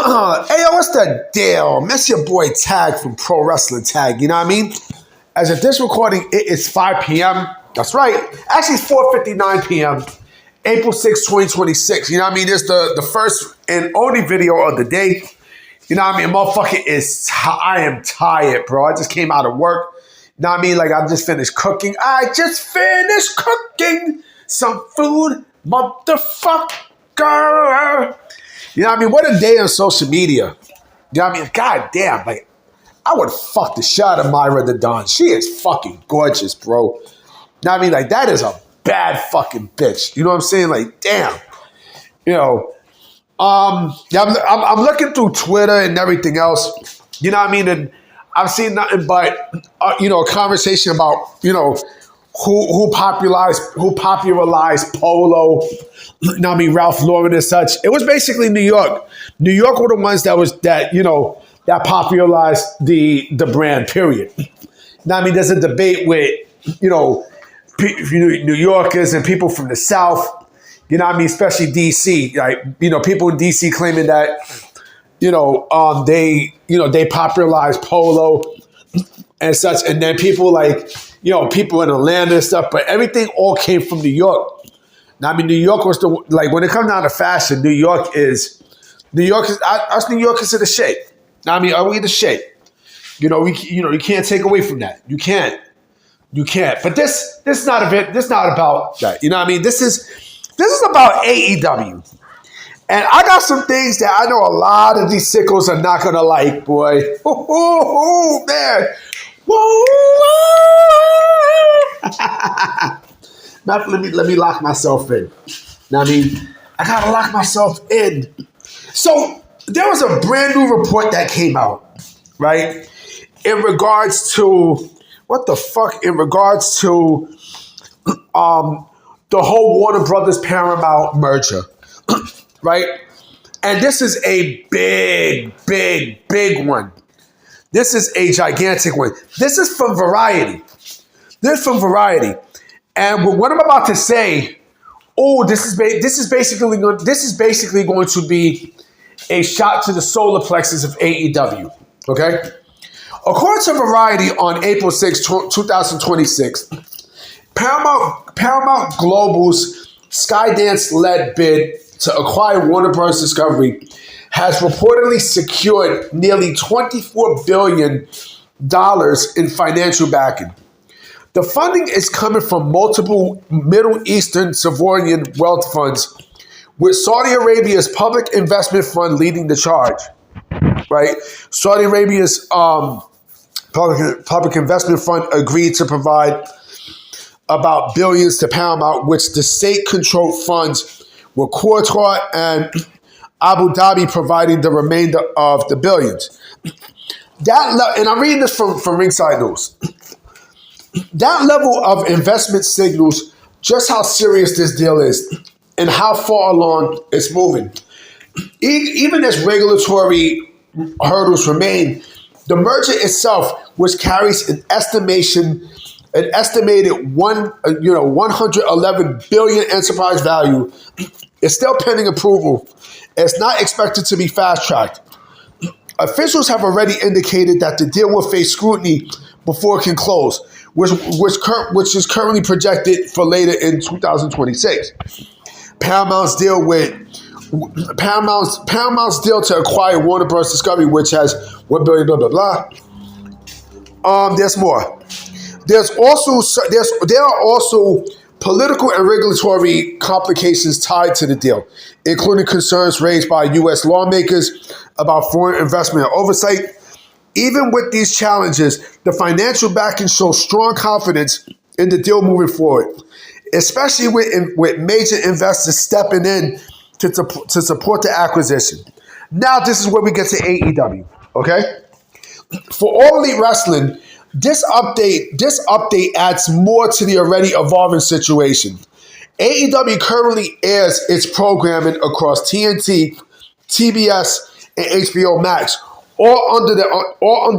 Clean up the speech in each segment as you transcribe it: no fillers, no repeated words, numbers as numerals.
yo, what's the deal? Miss your boy Tag from Pro Wrestling Tag, you know what I mean? As of this recording, it is 5 p.m. That's right. Actually, it's 4:59 p.m. April 6, 2026. You know what I mean? It's the first and only video of the day. You know what I mean? Motherfucker I am tired, bro. I just came out of work. You know what I mean? Like, I just finished cooking. I just finished cooking some food, motherfucker. You know what I mean? What a day on social media. You know what I mean? God damn, like, I would fuck the shit out of Myra the Dawn. She is fucking gorgeous, bro. You know what I mean? Like, that is a bad fucking bitch. You know what I'm saying? Like, damn. You know, yeah, I'm looking through Twitter and everything else. You know what I mean? And I've seen nothing but, a conversation about, who popularized Polo, you know what I mean, Ralph Lauren and such. It was basically New York. New York were the ones that popularized the brand, period. Now, I mean, there's a debate with, New Yorkers and people from the South, you know what I mean, especially DC, like, people in DC claiming that, they popularized Polo and such. And then people like, people in Atlanta and stuff, but everything all came from New York. Now, I mean, New York was when it comes down to fashion, New York is us New Yorkers are the shit. Now, I mean, are we the shit? You can't take away from that. You can't. But this is not a bit. This is not about that. You know what I mean? This is about AEW. And I got some things that I know a lot of these sickos are not gonna like, boy. Oh man. Let me lock myself in. Now, I mean, I gotta lock myself in. So there was a brand new report that came out, right? In regards to the whole Warner Brothers Paramount merger, right? And this is a big one. This is a gigantic one. This is from Variety. And what I'm about to say, this is basically going to be a shot to the solar plexus of AEW. Okay? According to Variety on April 6, 2026, Paramount Global's Skydance-led bid to acquire Warner Bros. Discovery has reportedly secured nearly $24 billion in financial backing. The funding is coming from multiple Middle Eastern sovereign wealth funds, with Saudi Arabia's public investment fund leading the charge. Right? Saudi Arabia's public investment fund agreed to provide about billions to Paramount, which the state-controlled funds were Qatar and Abu Dhabi providing the remainder of the billions. And I'm reading this from Ringside News. That level of investment signals just how serious this deal is and how far along it's moving. Even as regulatory hurdles remain, the merger itself, which carries an estimated $111 billion enterprise value, is still pending approval. It's not expected to be fast-tracked. Officials have already indicated that the deal will face scrutiny before it can close, which is currently projected for later in 2026. Paramount's deal to acquire Warner Bros. Discovery, which has $1 billion, blah, blah, blah. There's more. There are also political and regulatory complications tied to the deal, including concerns raised by U.S. lawmakers about foreign investment and oversight. Even with these challenges, the financial backing shows strong confidence in the deal moving forward, especially with major investors stepping in to support the acquisition. Now, this is where we get to AEW, okay? For All Elite Wrestling, this update adds more to the already evolving situation. AEW currently airs its programming across TNT, TBS, and HBO Max, all under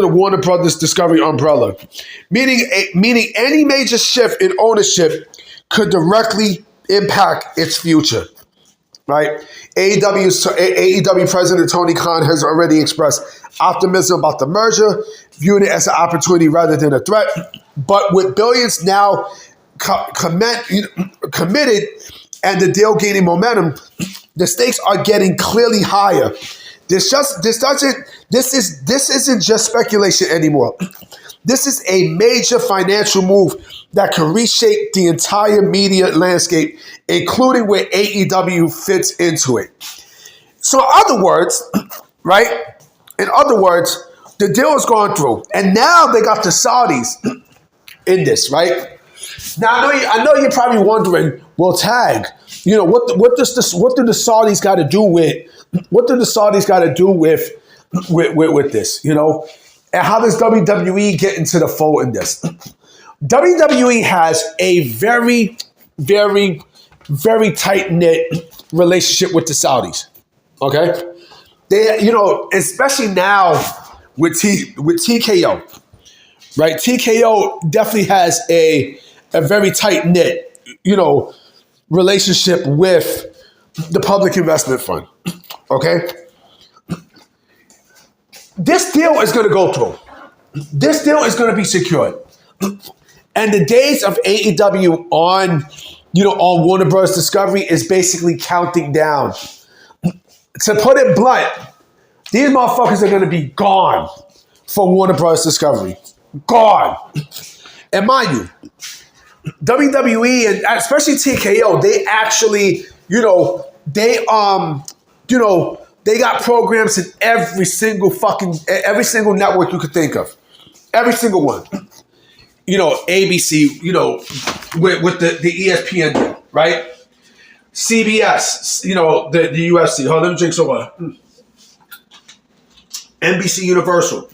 the Warner Brothers Discovery umbrella, meaning any major shift in ownership could directly impact its future. right? AEW President Tony Khan has already expressed optimism about the merger, viewing it as an opportunity rather than a threat. But with billions now committed and the deal gaining momentum, the stakes are getting clearly higher. This isn't just speculation anymore. This is a major financial move that can reshape the entire media landscape, including where AEW fits into it. So in other words, right? In other words, the deal is going through. And now they got the Saudis in this, right? Now I know you're probably wondering, well, Tag, what do the Saudis got to do with this, And how does WWE get into the fold in this? WWE has a very, very, very tight-knit relationship with the Saudis. Okay? They, especially now with TKO. Right? TKO definitely has a very tight-knit, relationship with the Public Investment Fund. Okay? This deal is going to go through. This deal is going to be secured. And the days of AEW on Warner Bros. Discovery is basically counting down. To put it blunt, these motherfuckers are going to be gone from Warner Bros. Discovery. Gone. And mind you, WWE and especially TKO, they actually, they got programs in every single network you could think of. Every single one. ABC, with the ESPN deal, right? CBS, the UFC. Hold on, let me drink some water. NBC Universal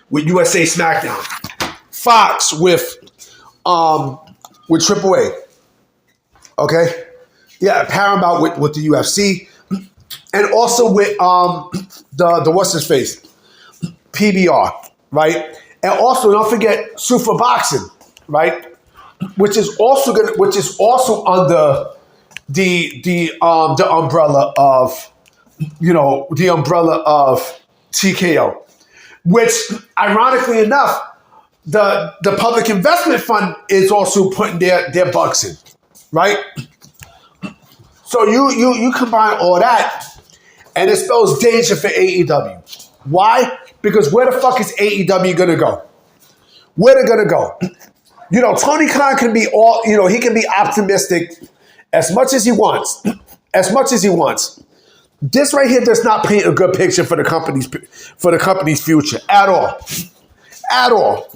with USA SmackDown. Fox with AAA. Okay? Yeah, Paramount with the UFC. And also with the what's his face? PBR, right? And also don't forget Super Boxing, right? Which is also under the umbrella of TKO. Which ironically enough, the Public Investment Fund is also putting their bucks in, right? So you combine all that, and it spells danger for AEW. Why? Because where the fuck is AEW gonna go? Where they gonna go? Tony Khan can be he can be optimistic as much as he wants. As much as he wants. This right here does not paint a good picture for the company's future at all. At all.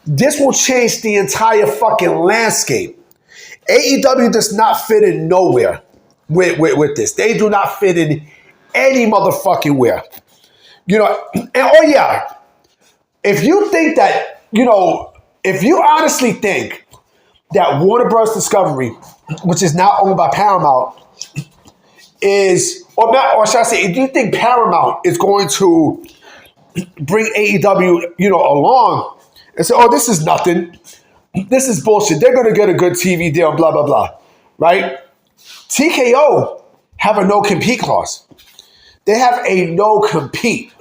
This will change the entire fucking landscape. AEW does not fit in nowhere with this. They do not fit in any motherfucking where. And oh yeah, if you think that, if you honestly think that Warner Bros. Discovery, which is now owned by Paramount, or should I say, if you think Paramount is going to bring AEW, along and say, oh, this is nothing. This is bullshit. They're going to get a good TV deal, blah, blah, blah. Right? TKO have a no-compete clause. They have a no-compete.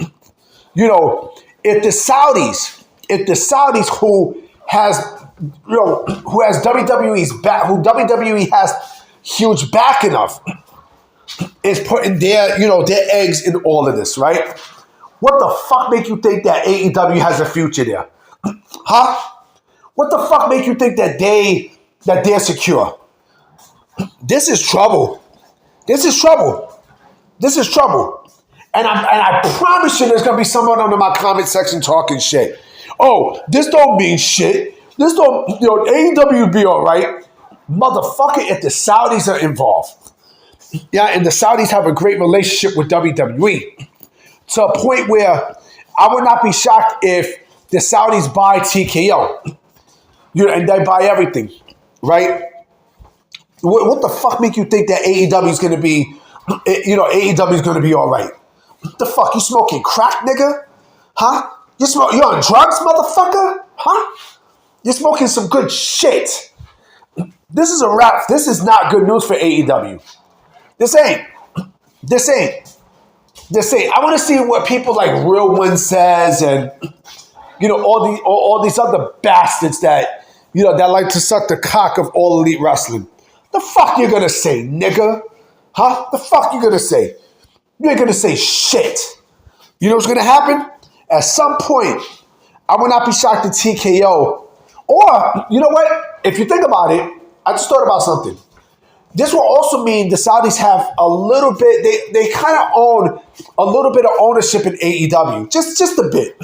If the Saudis who has WWE's back, who WWE has huge backing of, is putting their eggs in all of this, right? What the fuck make you think that AEW has a future there? Huh? What the fuck make you think that they're secure? This is trouble. This is trouble. This is trouble. And I promise you there's going to be someone under my comment section talking shit. Oh, this don't mean shit. This don't, AEW be all right. Motherfucker, if the Saudis are involved. Yeah, and the Saudis have a great relationship with WWE. To a point where I would not be shocked if the Saudis buy TKO. And they buy everything. Right? What the fuck make you think that AEW is going to be, AEW is going to be all right? What the fuck? You smoking crack, nigga? Huh? You on drugs, motherfucker? Huh? You're smoking some good shit. This is a wrap. This is not good news for AEW. This ain't. I want to see what people like Real One says, and all these other bastards that that like to suck the cock of All Elite Wrestling. The fuck you gonna say, nigga? Huh? The fuck you gonna say? You ain't gonna say shit. You know what's gonna happen? At some point, I will not be shocked at TKO. Or, you know what? If you think about it, I just thought about something. This will also mean the Saudis have a little bit, they kind of own a little bit of ownership in AEW. Just a bit.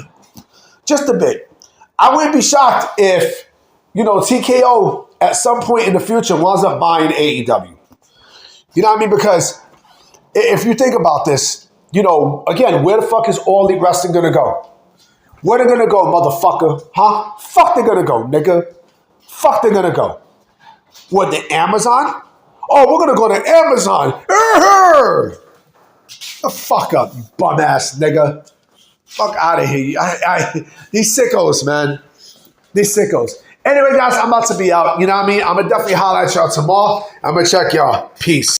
Just a bit. I wouldn't be shocked if, TKO at some point in the future winds up buying AEW. You know what I mean? Because if you think about this, again, where the fuck is All Elite Wrestling going to go? Where they going to go, motherfucker? Huh? Fuck they going to go, nigga. Fuck they going to go. What, the Amazon? Oh, we're going to go to Amazon. The fuck up, you bum-ass nigga. Fuck out of here. These sickos, man. These sickos. Anyway, guys, I'm about to be out. You know what I mean? I'm going to definitely holler at y'all tomorrow. I'm going to check y'all. Peace.